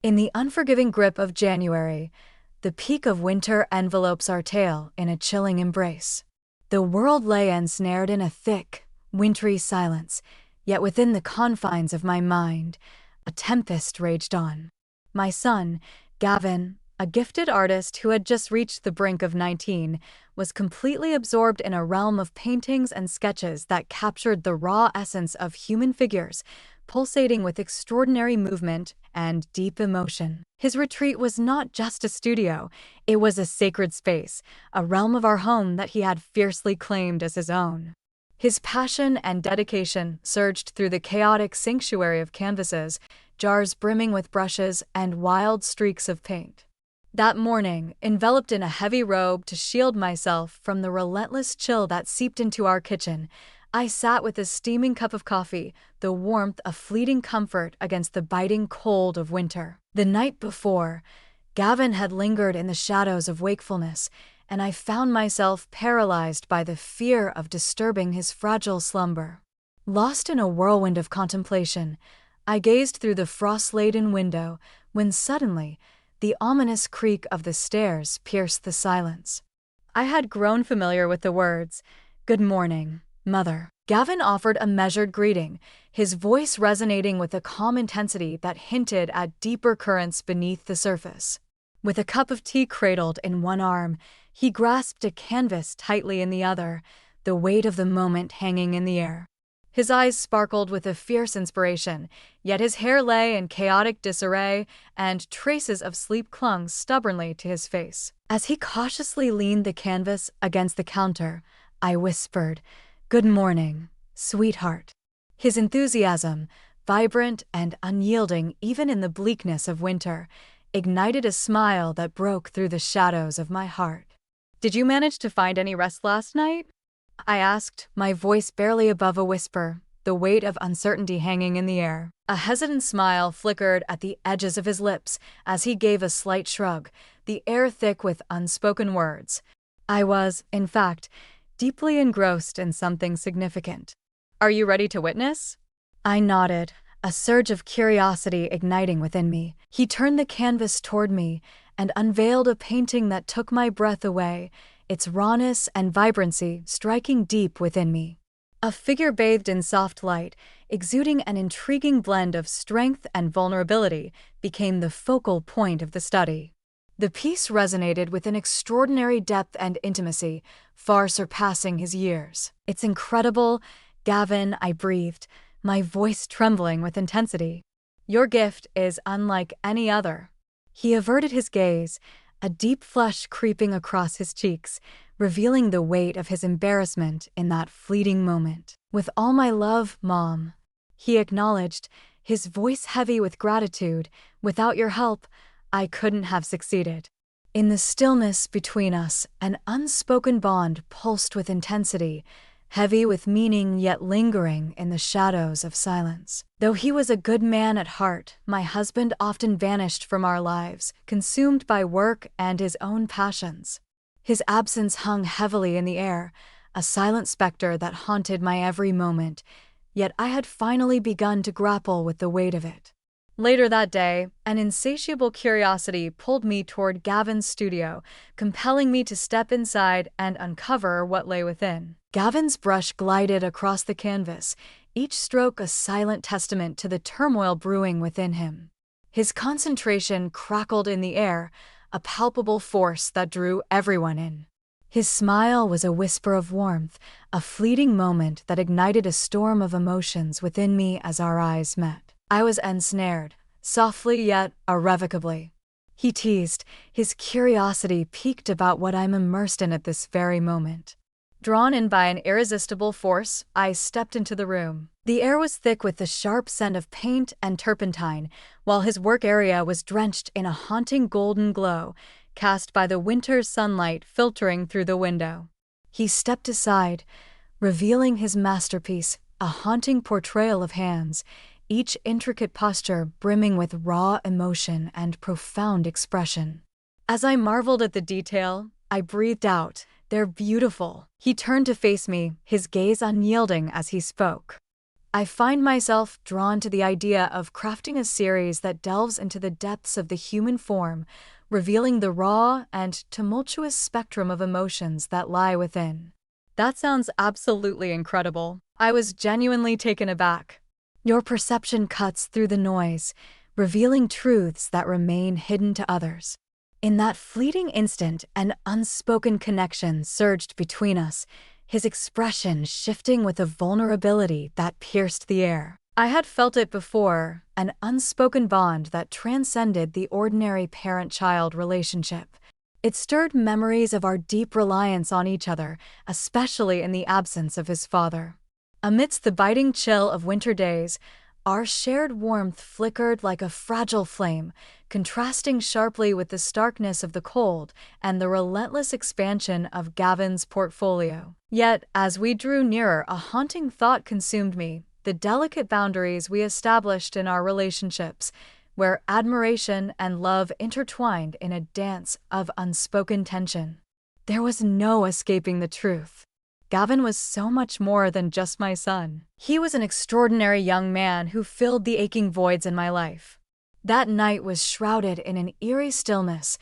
In the unforgiving grip of January, the peak of winter envelopes our tale in a chilling embrace. The world lay ensnared in a thick, wintry silence, yet within the confines of my mind, a tempest raged on. My son, Gavin, a gifted artist who had just reached the brink of 19, was completely absorbed in a realm of paintings and sketches that captured the raw essence of human figures, pulsating with extraordinary movement and deep emotion. His retreat was not just a studio, it was a sacred space, a realm of our home that he had fiercely claimed as his own. His passion and dedication surged through the chaotic sanctuary of canvases, jars brimming with brushes, and wild streaks of paint. That morning, enveloped in a heavy robe to shield myself from the relentless chill that seeped into our kitchen, I sat with a steaming cup of coffee, the warmth a fleeting comfort against the biting cold of winter. The night before, Gavin had lingered in the shadows of wakefulness, and I found myself paralyzed by the fear of disturbing his fragile slumber. Lost in a whirlwind of contemplation, I gazed through the frost-laden window when suddenly the ominous creak of the stairs pierced the silence. I had grown familiar with the words, "Good morning, Mother." Gavin offered a measured greeting, his voice resonating with a calm intensity that hinted at deeper currents beneath the surface. With a cup of tea cradled in one arm, he grasped a canvas tightly in the other, the weight of the moment hanging in the air. His eyes sparkled with a fierce inspiration, yet his hair lay in chaotic disarray, and traces of sleep clung stubbornly to his face. As he cautiously leaned the canvas against the counter, I whispered, "Good morning, sweetheart." His enthusiasm, vibrant and unyielding even in the bleakness of winter, ignited a smile that broke through the shadows of my heart. "Did you manage to find any rest last night?" I asked, my voice barely above a whisper, the weight of uncertainty hanging in the air. A hesitant smile flickered at the edges of his lips as he gave a slight shrug, the air thick with unspoken words. I was, in fact, deeply engrossed in something significant. "Are you ready to witness?" I nodded, a surge of curiosity igniting within me. He turned the canvas toward me and unveiled a painting that took my breath away, its rawness and vibrancy striking deep within me. A figure bathed in soft light, exuding an intriguing blend of strength and vulnerability, became the focal point of the study. The piece resonated with an extraordinary depth and intimacy, far surpassing his years. "It's incredible, Gavin," I breathed, my voice trembling with intensity. "Your gift is unlike any other." He averted his gaze, a deep flush creeping across his cheeks, revealing the weight of his embarrassment in that fleeting moment. "With all my love, Mom," he acknowledged, his voice heavy with gratitude. "Without your help, I couldn't have succeeded." In the stillness between us, an unspoken bond pulsed with intensity, heavy with meaning yet lingering in the shadows of silence. Though he was a good man at heart, my husband often vanished from our lives, consumed by work and his own passions. His absence hung heavily in the air, a silent specter that haunted my every moment, yet I had finally begun to grapple with the weight of it. Later that day, an insatiable curiosity pulled me toward Gavin's studio, compelling me to step inside and uncover what lay within. Gavin's brush glided across the canvas, each stroke a silent testament to the turmoil brewing within him. His concentration crackled in the air, a palpable force that drew everyone in. His smile was a whisper of warmth, a fleeting moment that ignited a storm of emotions within me as our eyes met. I was ensnared, softly yet irrevocably. He teased, his curiosity piqued about what I'm immersed in at this very moment. Drawn in by an irresistible force, I stepped into the room. The air was thick with the sharp scent of paint and turpentine, while his work area was drenched in a haunting golden glow, cast by the winter's sunlight filtering through the window. He stepped aside, revealing his masterpiece, a haunting portrayal of hands, each intricate posture brimming with raw emotion and profound expression. As I marveled at the detail, I breathed out, "They're beautiful." He turned to face me, his gaze unyielding as he spoke. I find myself drawn to the idea of crafting a series that delves into the depths of the human form, revealing the raw and tumultuous spectrum of emotions that lie within. That sounds absolutely incredible. I was genuinely taken aback. Your perception cuts through the noise, revealing truths that remain hidden to others. In that fleeting instant, an unspoken connection surged between us, his expression shifting with a vulnerability that pierced the air. I had felt it before, an unspoken bond that transcended the ordinary parent-child relationship. It stirred memories of our deep reliance on each other, especially in the absence of his father. Amidst the biting chill of winter days, our shared warmth flickered like a fragile flame, contrasting sharply with the starkness of the cold and the relentless expansion of Gavin's portfolio. Yet, as we drew nearer, a haunting thought consumed me: the delicate boundaries we established in our relationships, where admiration and love intertwined in a dance of unspoken tension. There was no escaping the truth. Gavin was so much more than just my son. He was an extraordinary young man who filled the aching voids in my life. That night was shrouded in an eerie stillness,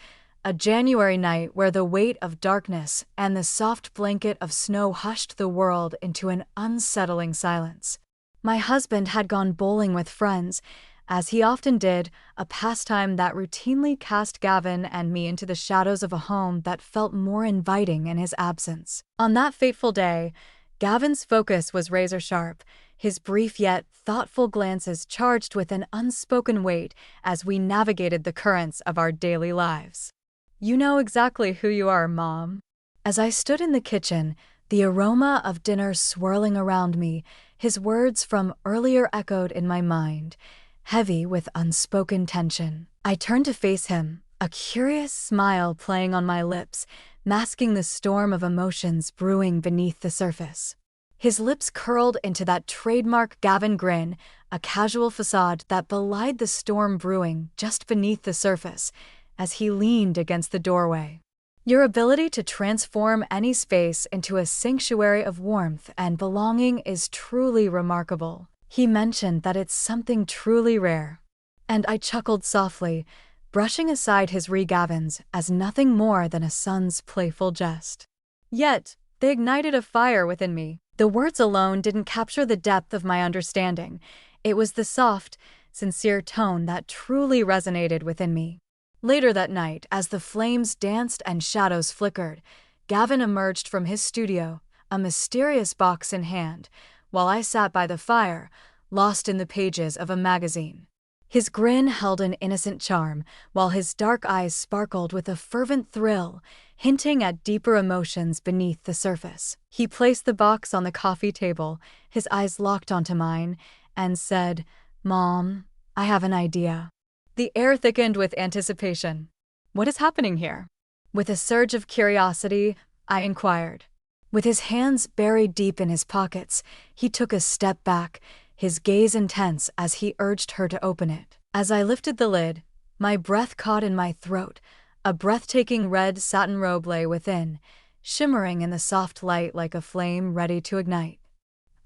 a January night where the weight of darkness and the soft blanket of snow hushed the world into an unsettling silence. My husband had gone bowling with friends, as he often did, a pastime that routinely cast Gavin and me into the shadows of a home that felt more inviting in his absence. On that fateful day, Gavin's focus was razor-sharp, his brief yet thoughtful glances charged with an unspoken weight as we navigated the currents of our daily lives. "You know exactly who you are, Mom." As I stood in the kitchen, the aroma of dinner swirling around me, his words from earlier echoed in my mind, heavy with unspoken tension. I turned to face him, a curious smile playing on my lips, masking the storm of emotions brewing beneath the surface. His lips curled into that trademark Gavin grin, a casual facade that belied the storm brewing just beneath the surface, as he leaned against the doorway. "Your ability to transform any space into a sanctuary of warmth and belonging is truly remarkable." He mentioned that it's something truly rare. And I chuckled softly, brushing aside his regavins as nothing more than a son's playful jest. Yet, they ignited a fire within me. The words alone didn't capture the depth of my understanding. It was the soft, sincere tone that truly resonated within me. Later that night, as the flames danced and shadows flickered, Gavin emerged from his studio, a mysterious box in hand, while I sat by the fire, lost in the pages of a magazine. His grin held an innocent charm, while his dark eyes sparkled with a fervent thrill, hinting at deeper emotions beneath the surface. He placed the box on the coffee table, his eyes locked onto mine, and said, "Mom, I have an idea." The air thickened with anticipation. "What is happening here?" With a surge of curiosity, I inquired. With his hands buried deep in his pockets, he took a step back, his gaze intense as he urged her to open it. As I lifted the lid, my breath caught in my throat. A breathtaking red satin robe lay within, shimmering in the soft light like a flame ready to ignite.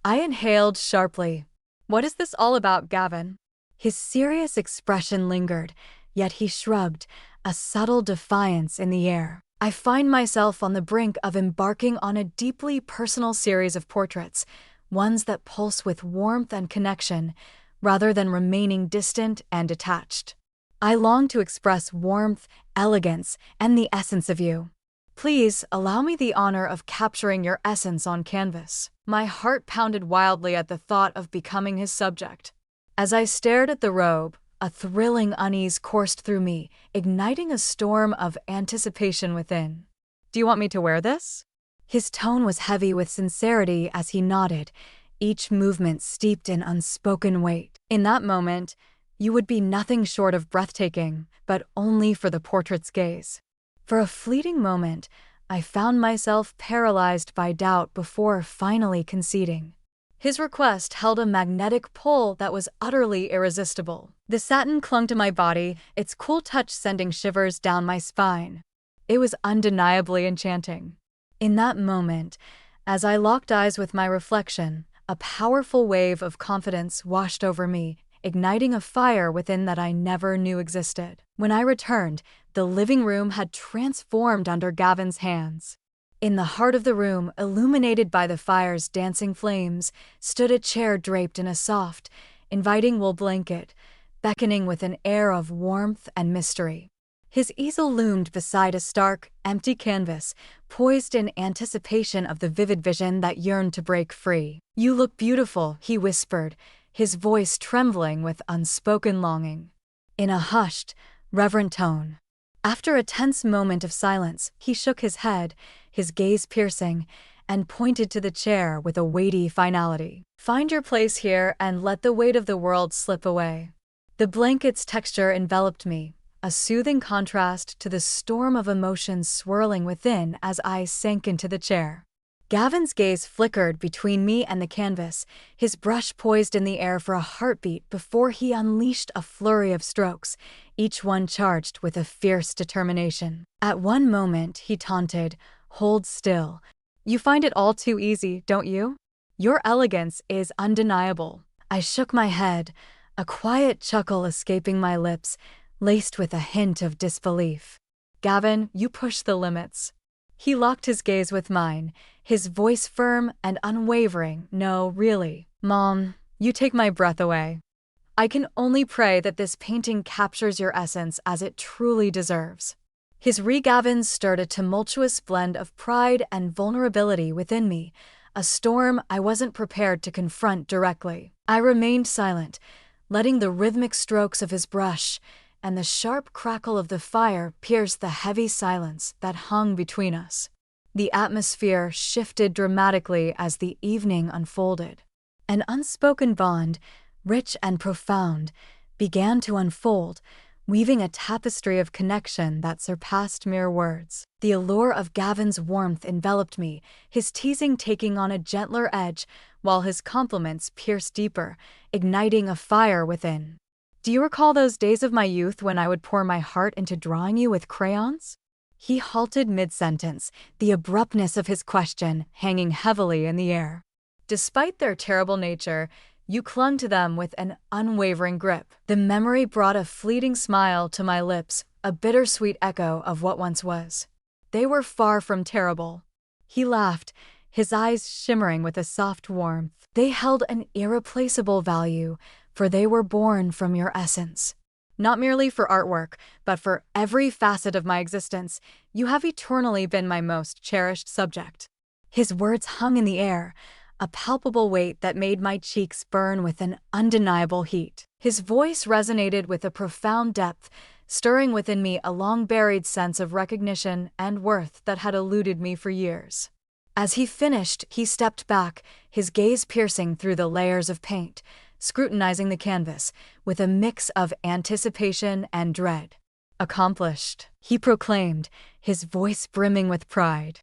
I inhaled sharply. "What is this all about, Gavin?" His serious expression lingered, yet he shrugged, a subtle defiance in the air. "I find myself on the brink of embarking on a deeply personal series of portraits, ones that pulse with warmth and connection, rather than remaining distant and detached. I long to express warmth, elegance, and the essence of you. Please allow me the honor of capturing your essence on canvas." My heart pounded wildly at the thought of becoming his subject. As I stared at the robe, a thrilling unease coursed through me, igniting a storm of anticipation within. "Do you want me to wear this?" His tone was heavy with sincerity as he nodded, each movement steeped in unspoken weight. In that moment, you would be nothing short of breathtaking, but only for the portrait's gaze. For a fleeting moment, I found myself paralyzed by doubt before finally conceding. His request held a magnetic pull that was utterly irresistible. The satin clung to my body, its cool touch sending shivers down my spine. It was undeniably enchanting. In that moment, as I locked eyes with my reflection, A powerful wave of confidence washed over me, igniting a fire within that I never knew existed. When I returned, the living room had transformed under Gavin's hands. In the heart of the room, illuminated by the fire's dancing flames, stood a chair draped in a soft, inviting wool blanket, beckoning with an air of warmth and mystery. His easel loomed beside a stark, empty canvas, poised in anticipation of the vivid vision that yearned to break free. "You look beautiful," he whispered, his voice trembling with unspoken longing. In a hushed, reverent tone. After a tense moment of silence, he shook his head, his gaze piercing, and pointed to the chair with a weighty finality. "Find your place here and let the weight of the world slip away." The blanket's texture enveloped me, a soothing contrast to the storm of emotions swirling within as I sank into the chair. Gavin's gaze flickered between me and the canvas, his brush poised in the air for a heartbeat before he unleashed a flurry of strokes, each one charged with a fierce determination. At one moment, he taunted, "Hold still. You find it all too easy, don't you? Your elegance is undeniable." I shook my head, a quiet chuckle escaping my lips, laced with a hint of disbelief. "Gavin, you push the limits." He locked his gaze with mine, his voice firm and unwavering. "No, really. Mom, you take my breath away. I can only pray that this painting captures your essence as it truly deserves." His regavin stirred a tumultuous blend of pride and vulnerability within me, a storm I wasn't prepared to confront directly. I remained silent, letting the rhythmic strokes of his brush and the sharp crackle of the fire pierce the heavy silence that hung between us. The atmosphere shifted dramatically as the evening unfolded. An unspoken bond, rich and profound, began to unfold, weaving a tapestry of connection that surpassed mere words. The allure of Gavin's warmth enveloped me, his teasing taking on a gentler edge, while his compliments pierced deeper, igniting a fire within. "Do you recall those days of my youth when I would pour my heart into drawing you with crayons?" He halted mid-sentence, the abruptness of his question hanging heavily in the air. Despite their terrible nature, you clung to them with an unwavering grip. The memory brought a fleeting smile to my lips, a bittersweet echo of what once was. "They were far from terrible." He laughed, his eyes shimmering with a soft warmth. "They held an irreplaceable value, for they were born from your essence. Not merely for artwork, but for every facet of my existence, you have eternally been my most cherished subject." His words hung in the air, a palpable weight that made my cheeks burn with an undeniable heat. His voice resonated with a profound depth, stirring within me a long-buried sense of recognition and worth that had eluded me for years. As he finished, he stepped back, his gaze piercing through the layers of paint, scrutinizing the canvas with a mix of anticipation and dread. "Accomplished," he proclaimed, his voice brimming with pride.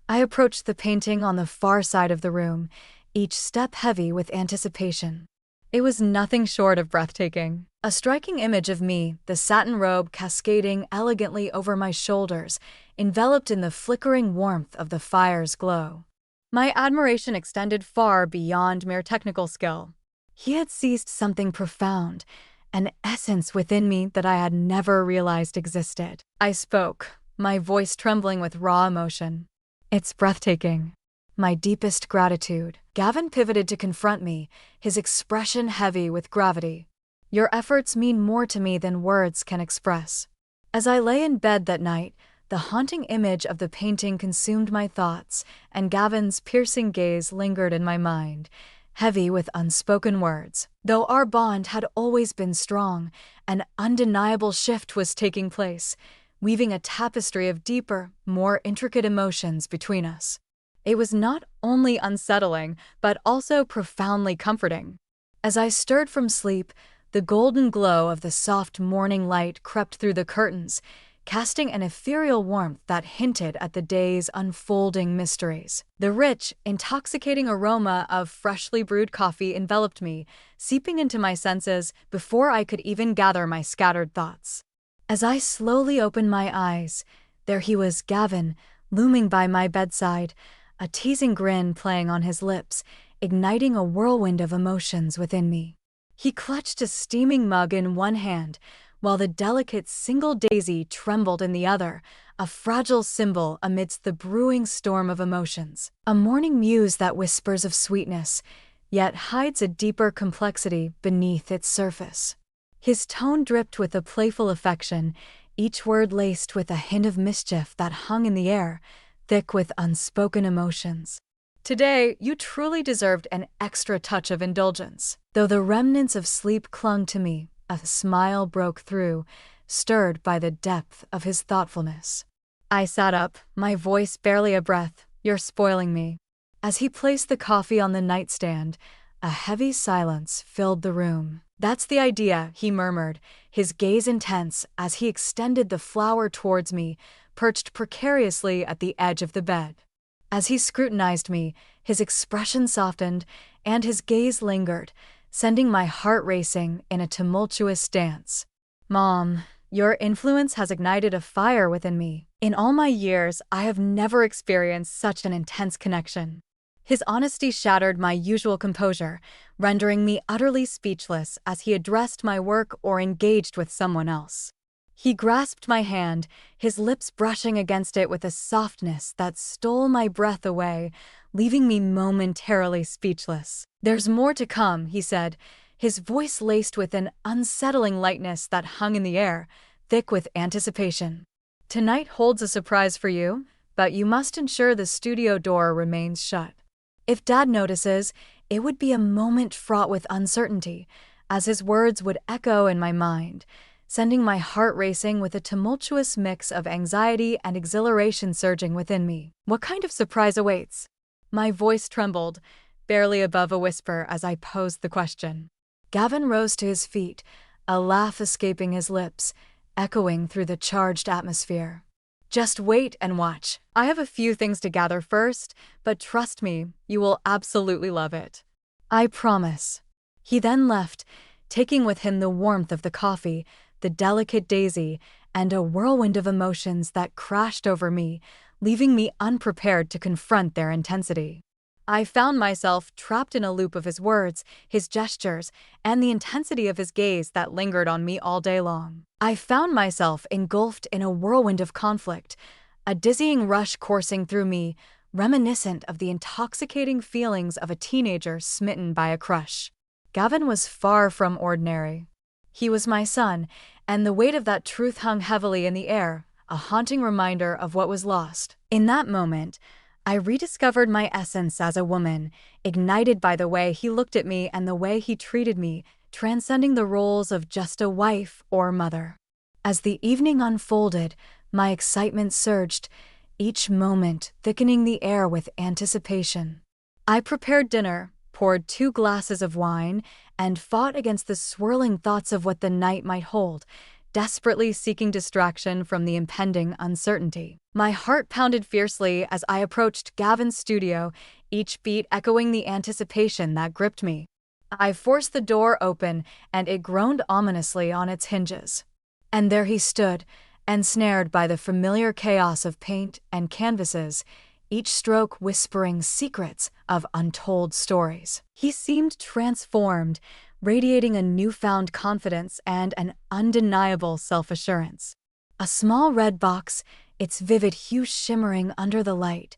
I approached the painting on the far side of the room, each step heavy with anticipation. It was nothing short of breathtaking. A striking image of me, the satin robe cascading elegantly over my shoulders, enveloped in the flickering warmth of the fire's glow. My admiration extended far beyond mere technical skill. He had seized something profound, an essence within me that I had never realized existed. I spoke, my voice trembling with raw emotion. "It's breathtaking. My deepest gratitude." Gavin pivoted to confront me, his expression heavy with gravity. "Your efforts mean more to me than words can express." As I lay in bed that night, the haunting image of the painting consumed my thoughts, and Gavin's piercing gaze lingered in my mind, heavy with unspoken words. Though our bond had always been strong, an undeniable shift was taking place, weaving a tapestry of deeper, more intricate emotions between us. It was not only unsettling, but also profoundly comforting. As I stirred from sleep, the golden glow of the soft morning light crept through the curtains, casting an ethereal warmth that hinted at the day's unfolding mysteries. The rich, intoxicating aroma of freshly brewed coffee enveloped me, seeping into my senses before I could even gather my scattered thoughts. As I slowly opened my eyes, there he was, Gavin, looming by my bedside, a teasing grin playing on his lips, igniting a whirlwind of emotions within me. He clutched a steaming mug in one hand, while the delicate single daisy trembled in the other, a fragile symbol amidst the brewing storm of emotions. A morning muse that whispers of sweetness, yet hides a deeper complexity beneath its surface. His tone dripped with a playful affection, each word laced with a hint of mischief that hung in the air, thick with unspoken emotions. Today, you truly deserved an extra touch of indulgence. Though the remnants of sleep clung to me, a smile broke through, stirred by the depth of his thoughtfulness. I sat up, my voice barely a breath. "You're spoiling me." As he placed the coffee on the nightstand, a heavy silence filled the room. "That's the idea," he murmured, his gaze intense as he extended the flower towards me, perched precariously at the edge of the bed. As he scrutinized me, his expression softened, and his gaze lingered, sending my heart racing in a tumultuous dance. "Mom, your influence has ignited a fire within me. In all my years, I have never experienced such an intense connection." His honesty shattered my usual composure, rendering me utterly speechless as he addressed my work or engaged with someone else. He grasped my hand, his lips brushing against it with a softness that stole my breath away, leaving me momentarily speechless. "There's more to come," he said, his voice laced with an unsettling lightness that hung in the air, thick with anticipation. "Tonight holds a surprise for you, but you must ensure the studio door remains shut. If Dad notices, it would be a moment fraught with uncertainty," as his words would echo in my mind, sending my heart racing with a tumultuous mix of anxiety and exhilaration surging within me. "What kind of surprise awaits?" My voice trembled, barely above a whisper as I posed the question. Gavin rose to his feet, a laugh escaping his lips, echoing through the charged atmosphere. "Just wait and watch. I have a few things to gather first, but trust me, you will absolutely love it." "I promise." He then left, taking with him the warmth of the coffee, the delicate daisy, and a whirlwind of emotions that crashed over me, leaving me unprepared to confront their intensity. I found myself trapped in a loop of his words, his gestures, and the intensity of his gaze that lingered on me all day long. I found myself engulfed in a whirlwind of conflict, a dizzying rush coursing through me, reminiscent of the intoxicating feelings of a teenager smitten by a crush. Gavin was far from ordinary. He was my son, and the weight of that truth hung heavily in the air, a haunting reminder of what was lost. In that moment, I rediscovered my essence as a woman, ignited by the way he looked at me and the way he treated me, transcending the roles of just a wife or mother. As the evening unfolded, my excitement surged, each moment thickening the air with anticipation. I prepared dinner, poured 2 glasses of wine, and fought against the swirling thoughts of what the night might hold, desperately seeking distraction from the impending uncertainty. My heart pounded fiercely as I approached Gavin's studio, each beat echoing the anticipation that gripped me. I forced the door open, and it groaned ominously on its hinges. And there he stood, ensnared by the familiar chaos of paint and canvases, each stroke whispering secrets of untold stories. He seemed transformed, radiating a newfound confidence and an undeniable self-assurance. A small red box, its vivid hue shimmering under the light,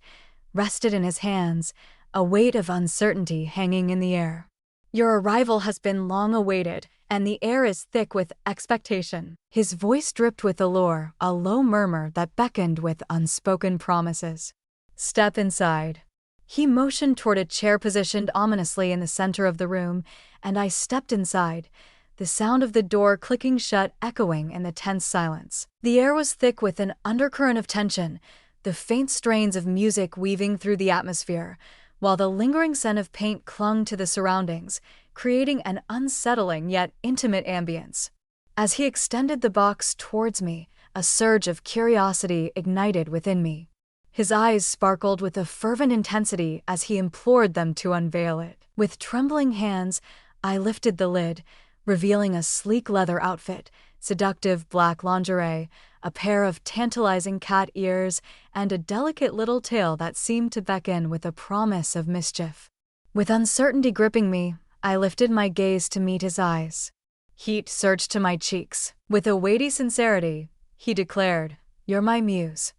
rested in his hands, a weight of uncertainty hanging in the air. "Your arrival has been long awaited, and the air is thick with expectation." His voice dripped with allure, a low murmur that beckoned with unspoken promises. "Step inside." He motioned toward a chair positioned ominously in the center of the room, and I stepped inside, the sound of the door clicking shut echoing in the tense silence. The air was thick with an undercurrent of tension, the faint strains of music weaving through the atmosphere, while the lingering scent of paint clung to the surroundings, creating an unsettling yet intimate ambience. As he extended the box towards me, a surge of curiosity ignited within me. His eyes sparkled with a fervent intensity as he implored them to unveil it. With trembling hands, I lifted the lid, revealing a sleek leather outfit, seductive black lingerie, a pair of tantalizing cat ears, and a delicate little tail that seemed to beckon with a promise of mischief. With uncertainty gripping me, I lifted my gaze to meet his eyes. Heat surged to my cheeks. With a weighty sincerity, he declared, "You're my muse.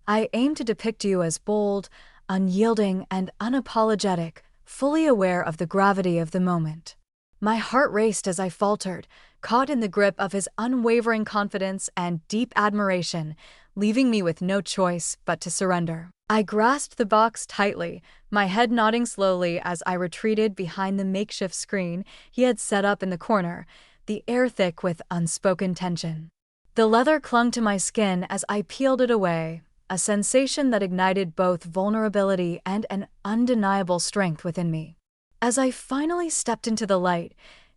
I aim to depict you as bold, unyielding, and unapologetic, fully aware of the gravity of the moment." My heart raced as I faltered, caught in the grip of his unwavering confidence and deep admiration, leaving me with no choice but to surrender. I grasped the box tightly, my head nodding slowly as I retreated behind the makeshift screen he had set up in the corner, the air thick with unspoken tension. The leather clung to my skin as I peeled it away, a sensation that ignited both vulnerability and an undeniable strength within me. As I finally stepped into the light,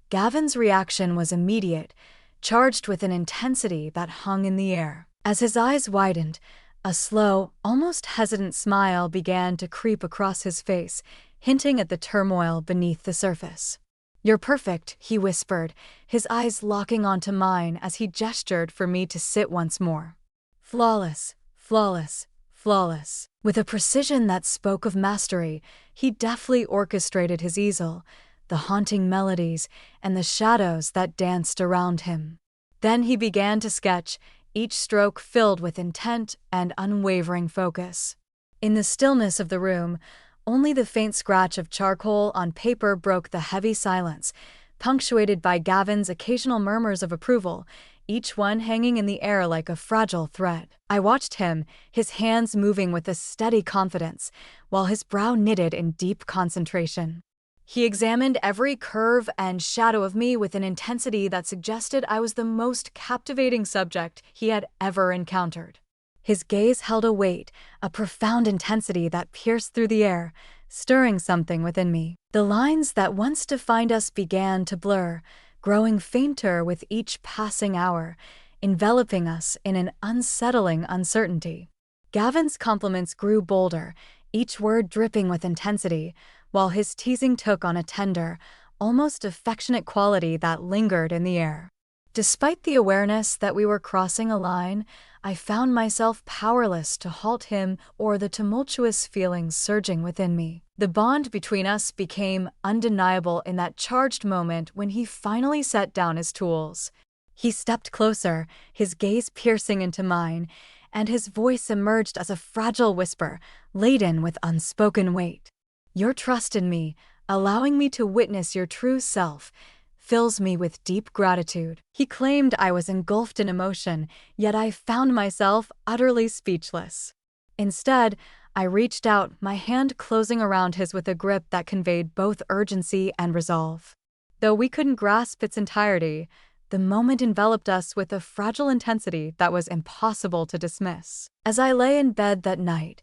Gavin's reaction was immediate, charged with an intensity that hung in the air. As his eyes widened, a slow, almost hesitant smile began to creep across his face, hinting at the turmoil beneath the surface. "You're perfect," he whispered, his eyes locking onto mine as he gestured for me to sit once more. "Flawless, flawless, flawless." With a precision that spoke of mastery, he deftly orchestrated his easel, the haunting melodies, and the shadows that danced around him. Then he began to sketch, each stroke filled with intent and unwavering focus. In the stillness of the room, only the faint scratch of charcoal on paper broke the heavy silence, punctuated by Gavin's occasional murmurs of approval, each one hanging in the air like a fragile thread. I watched him, his hands moving with a steady confidence, while his brow knitted in deep concentration. He examined every curve and shadow of me with an intensity that suggested I was the most captivating subject he had ever encountered. His gaze held a weight, a profound intensity that pierced through the air, stirring something within me. The lines that once defined us began to blur, growing fainter with each passing hour, enveloping us in an unsettling uncertainty. Gavin's compliments grew bolder, each word dripping with intensity, while his teasing took on a tender, almost affectionate quality that lingered in the air. Despite the awareness that we were crossing a line, I found myself powerless to halt him or the tumultuous feelings surging within me. The bond between us became undeniable in that charged moment when he finally set down his tools. He stepped closer, his gaze piercing into mine, and his voice emerged as a fragile whisper, laden with unspoken weight. "Your trust in me, allowing me to witness your true self, fills me with deep gratitude." He claimed I was engulfed in emotion, yet I found myself utterly speechless. Instead, I reached out, my hand closing around his with a grip that conveyed both urgency and resolve. Though we couldn't grasp its entirety, the moment enveloped us with a fragile intensity that was impossible to dismiss. As I lay in bed that night,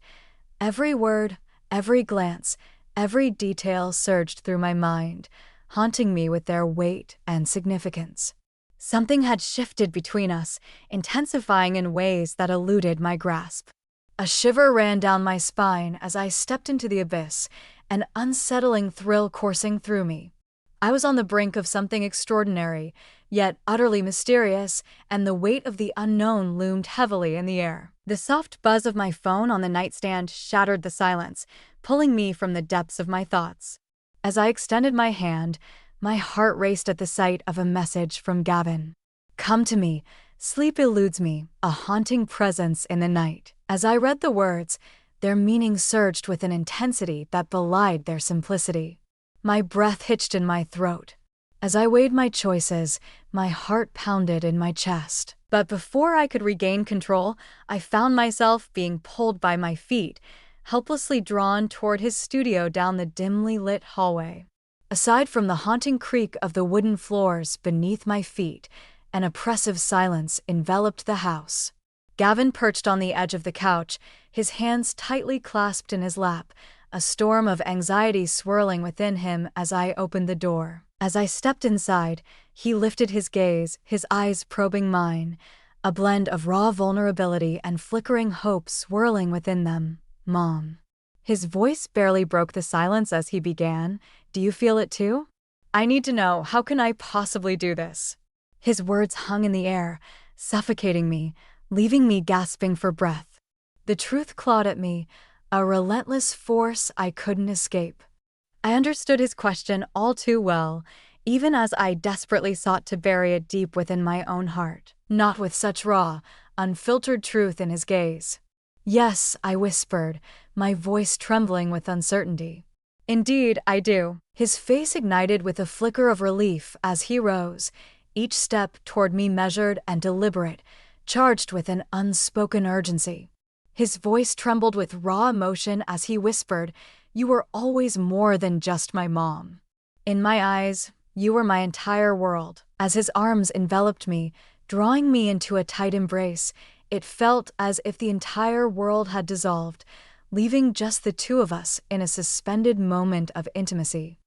every word, every glance, every detail surged through my mind, haunting me with their weight and significance. Something had shifted between us, intensifying in ways that eluded my grasp. A shiver ran down my spine as I stepped into the abyss, an unsettling thrill coursing through me. I was on the brink of something extraordinary, yet utterly mysterious, and the weight of the unknown loomed heavily in the air. The soft buzz of my phone on the nightstand shattered the silence, pulling me from the depths of my thoughts. As I extended my hand, my heart raced at the sight of a message from Gavin. "Come to me. Sleep eludes me, a haunting presence in the night." As I read the words, their meaning surged with an intensity that belied their simplicity. My breath hitched in my throat. As I weighed my choices, my heart pounded in my chest. But before I could regain control, I found myself being pulled by my feet, helplessly drawn toward his studio down the dimly lit hallway. Aside from the haunting creak of the wooden floors beneath my feet, an oppressive silence enveloped the house. Gavin perched on the edge of the couch, his hands tightly clasped in his lap, a storm of anxiety swirling within him as I opened the door. As I stepped inside, he lifted his gaze, his eyes probing mine, a blend of raw vulnerability and flickering hope swirling within them. "Mom." His voice barely broke the silence as he began, "Do you feel it too? I need to know, how can I possibly do this?" His words hung in the air, suffocating me, leaving me gasping for breath. The truth clawed at me, a relentless force I couldn't escape. I understood his question all too well, even as I desperately sought to bury it deep within my own heart, not with such raw, unfiltered truth in his gaze. "Yes," I whispered, my voice trembling with uncertainty. "Indeed, I do." His face ignited with a flicker of relief as he rose, each step toward me measured and deliberate, charged with an unspoken urgency. His voice trembled with raw emotion as he whispered, "You were always more than just my mom. In my eyes, you were my entire world." As his arms enveloped me, drawing me into a tight embrace, it felt as if the entire world had dissolved, leaving just the two of us in a suspended moment of intimacy.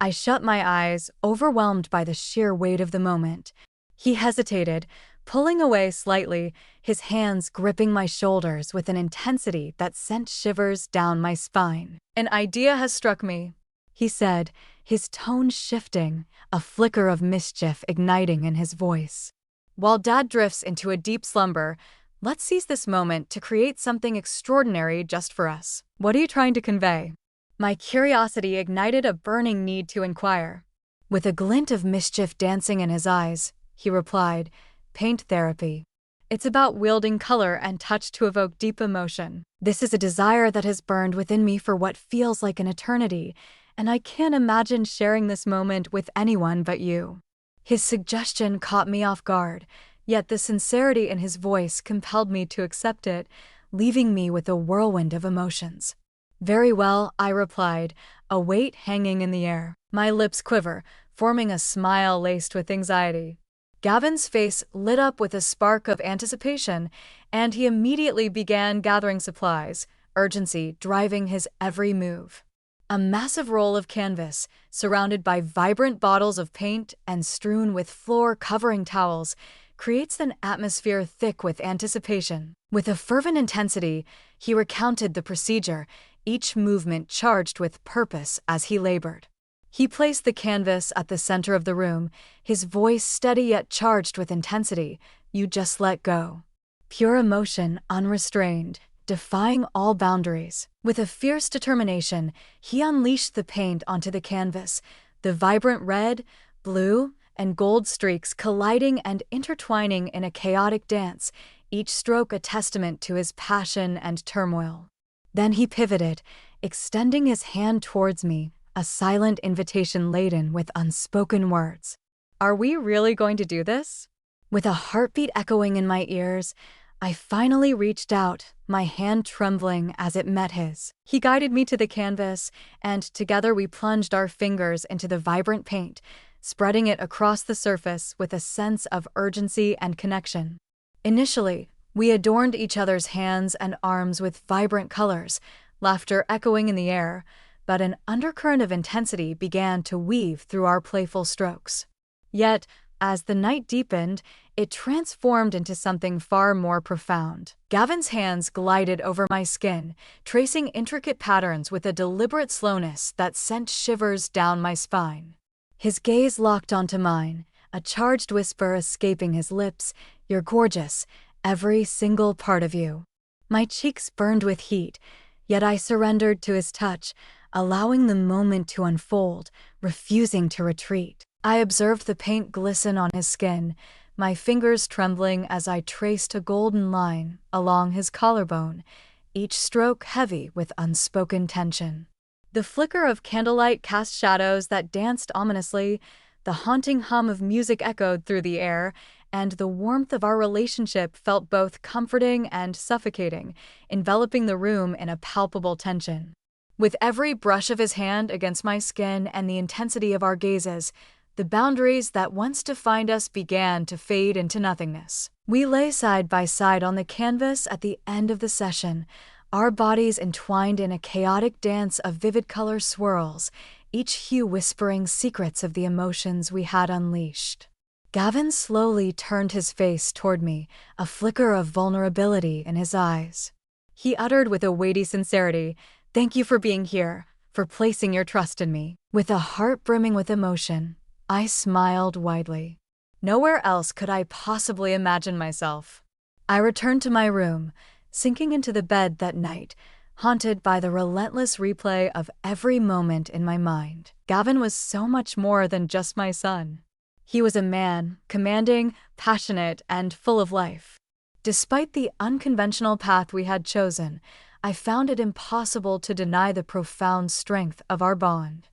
I shut my eyes, overwhelmed by the sheer weight of the moment. He hesitated, pulling away slightly, his hands gripping my shoulders with an intensity that sent shivers down my spine. "An idea has struck me," he said, his tone shifting, a flicker of mischief igniting in his voice. "While Dad drifts into a deep slumber, let's seize this moment to create something extraordinary just for us." "What are you trying to convey?" My curiosity ignited a burning need to inquire. With a glint of mischief dancing in his eyes, he replied, "Paint therapy. It's about wielding color and touch to evoke deep emotion. This is a desire that has burned within me for what feels like an eternity, and I can't imagine sharing this moment with anyone but you." His suggestion caught me off guard, yet the sincerity in his voice compelled me to accept it, leaving me with a whirlwind of emotions. "Very well," I replied, a weight hanging in the air. My lips quiver, forming a smile laced with anxiety. Gavin's face lit up with a spark of anticipation, and he immediately began gathering supplies, urgency driving his every move. A massive roll of canvas, surrounded by vibrant bottles of paint and strewn with floor-covering towels, creates an atmosphere thick with anticipation. With a fervent intensity, he recounted the procedure, each movement charged with purpose as he labored. He placed the canvas at the center of the room, his voice steady yet charged with intensity. "You just let go." Pure emotion, unrestrained, defying all boundaries. With a fierce determination, he unleashed the paint onto the canvas, the vibrant red, blue, and gold streaks colliding and intertwining in a chaotic dance, each stroke a testament to his passion and turmoil. Then he pivoted, extending his hand towards me, a silent invitation laden with unspoken words. "Are we really going to do this?" With a heartbeat echoing in my ears, I finally reached out, my hand trembling as it met his. He guided me to the canvas, and together we plunged our fingers into the vibrant paint, spreading it across the surface with a sense of urgency and connection. Initially, we adorned each other's hands and arms with vibrant colors, laughter echoing in the air, but an undercurrent of intensity began to weave through our playful strokes. Yet, as the night deepened, it transformed into something far more profound. Gavin's hands glided over my skin, tracing intricate patterns with a deliberate slowness that sent shivers down my spine. His gaze locked onto mine, a charged whisper escaping his lips, "You're gorgeous, every single part of you." My cheeks burned with heat, yet I surrendered to his touch, allowing the moment to unfold, refusing to retreat. I observed the paint glisten on his skin, my fingers trembling as I traced a golden line along his collarbone, each stroke heavy with unspoken tension. The flicker of candlelight cast shadows that danced ominously, the haunting hum of music echoed through the air, and the warmth of our relationship felt both comforting and suffocating, enveloping the room in a palpable tension. With every brush of his hand against my skin and the intensity of our gazes, the boundaries that once defined us began to fade into nothingness. We lay side by side on the canvas at the end of the session, our bodies entwined in a chaotic dance of vivid color swirls, each hue whispering secrets of the emotions we had unleashed. Gavin slowly turned his face toward me, a flicker of vulnerability in his eyes. He uttered with a weighty sincerity, "Thank you for being here, for placing your trust in me." With a heart brimming with emotion, I smiled widely. Nowhere else could I possibly imagine myself. I returned to my room, sinking into the bed that night, haunted by the relentless replay of every moment in my mind. Gavin was so much more than just my son. He was a man, commanding, passionate, and full of life. Despite the unconventional path we had chosen, I found it impossible to deny the profound strength of our bond.